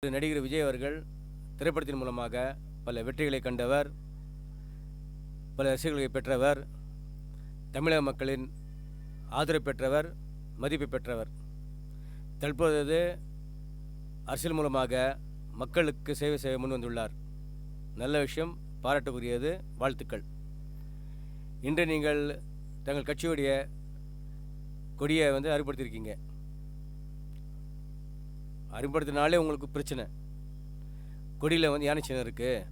நடிகர் விஜய் அவர்கள் திரைப்படத்தின் மூலமாக பல வெற்றிகளை கண்டவர், பல ரசிகர்களை பெற்றவர், தமிழக மக்களின் ஆதரவு பெற்றவர், மதிப்பை பெற்றவர். தற்போது அரசியல் மூலமாக மக்களுக்கு சேவை செய்ய முன் வந்துள்ளார். நல்ல விஷயம், பாராட்டுக்குரியது, வாழ்த்துக்கள். இன்று நீங்கள் தங்கள் கட்சியுடைய கொடியை அறிமுகப்படுத்தியிருக்கீங்க. அறிமுகப்படுத்தினாலே உங்களுக்கு பிரச்சனை. கொடியில் யானை சின்னம் இருக்குது.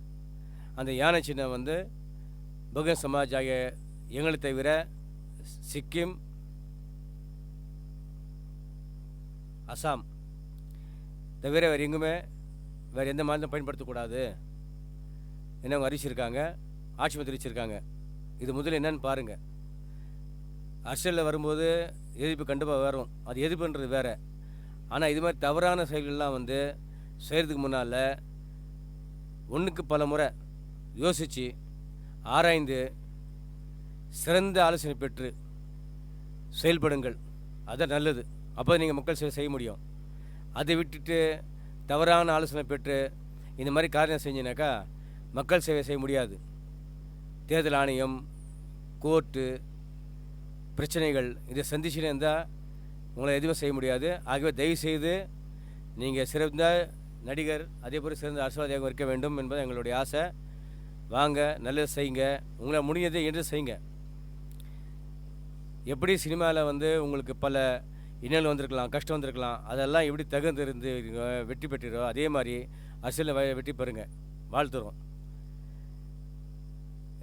அந்த யானை சின்னம் பகுஜன் சமாஜ் ஆகிய எங்களை தவிர சிக்கிம், அசாம் தவிர வேறு எங்குமே வேறு எந்த மாநிலம் பயன்படுத்தக்கூடாது என்ன அவங்க அறிவிச்சிருக்காங்க, ஆட்சி தெரிவிச்சிருக்காங்க. இது முதல்ல என்னன்னு பாருங்கள். அரசியலில் வரும்போது எதிர்ப்பு கண்டிப்பாக வரும், அது எதிர்ப்புன்றது வேறு. ஆனால் இது மாதிரி தவறான செயல்கள்லாம் செய்கிறதுக்கு முன்னால் ஒன்றுக்கு பல முறை யோசித்து ஆராய்ந்து சிறந்த ஆலோசனை பெற்று செயல்படுங்கள். அதுதான் நல்லது. அப்போ நீங்கள் மக்கள் சேவை செய்ய முடியும். அதை விட்டுட்டு தவறான ஆலோசனை பெற்று இந்த மாதிரி காரியம் செஞ்சினாக்கா மக்கள் சேவை செய்ய முடியாது. தேர்தல் ஆணையம், கோர்ட்டு பிரச்சனைகள் இதை சந்திச்சுன்னு இருந்தால் உங்களை எதுவுமே செய்ய முடியாது. ஆகவே தயவுசெய்து நீங்கள் சிறந்த நடிகர், அதே போல் சிறந்த அரசியல்வாதியாக இருக்க வேண்டும் என்பது எங்களுடைய ஆசை. வாங்க, நல்லது செய்யுங்க, உங்களை முடிஞ்சதை என்று செய்யுங்க. எப்படி சினிமாவில் உங்களுக்கு பல இன்னல் வந்திருக்கலாம், கஷ்டம் வந்திருக்கலாம், அதெல்லாம் எப்படி தகுந்திருந்து வெற்றி பெற்றோ அதே மாதிரி அரசியலில் வெற்றி பெறுங்க, வாழ்த்துறோம்.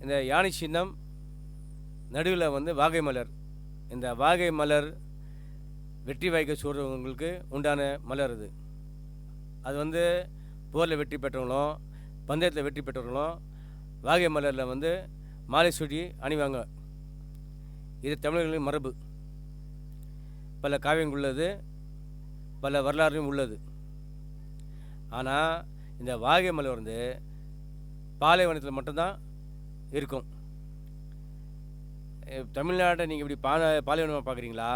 இந்த யானை சின்னம் நடுவில் வாகை மலர். இந்த வாகை மலர் வெற்றி வாய்க்க சொல்கிறவங்களுக்கு உண்டான மலர் அது போரில் வெற்றி பெற்றவங்களும் பந்தயத்தில் வெற்றி பெற்றவங்களும் வாகை மலரில் மாலை சூடி அணிவாங்க. இது தமிழர்களின் மரபு. பல காவியங்கள் உள்ளது, பல வரலாறும் உள்ளது. ஆனால் இந்த வாகை மலர் பாலைவனத்தில் மட்டும்தான் இருக்கும். தமிழ்நாட்டை நீங்கள் இப்படி பாலைவனமாக பார்க்குறீங்களா?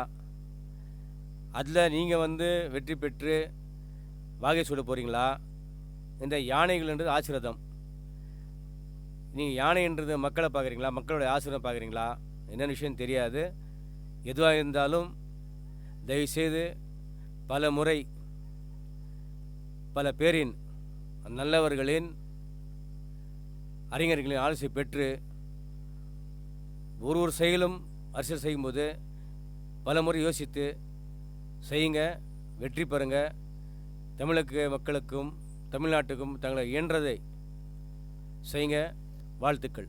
அதில் நீங்கள் வெற்றி பெற்று வாகை சூட போகிறீங்களா? இந்த யானைகள்ன்றது ஆசீர்வாதம். நீங்கள் யானைன்றது மக்களை பார்க்குறீங்களா, மக்களுடைய ஆசீர்வாதம் பார்க்குறீங்களா? என்னென்ன விஷயம் தெரியாது. எதுவாக இருந்தாலும் தயவுசெய்து பல முறை பல பேரின் நல்லவர்களின் அறிஞர்களின் ஆலோசனை பெற்று ஒரு செயலும் அரசியல் செய்யும்போது பல முறை யோசித்து செய்யுங்க, வெற்றி பெறுங்க. தமிழக மக்களுக்கும் தமிழ்நாட்டுக்கும் தங்களை இயன்றதை செய்யுங்க. வாழ்த்துக்கள்.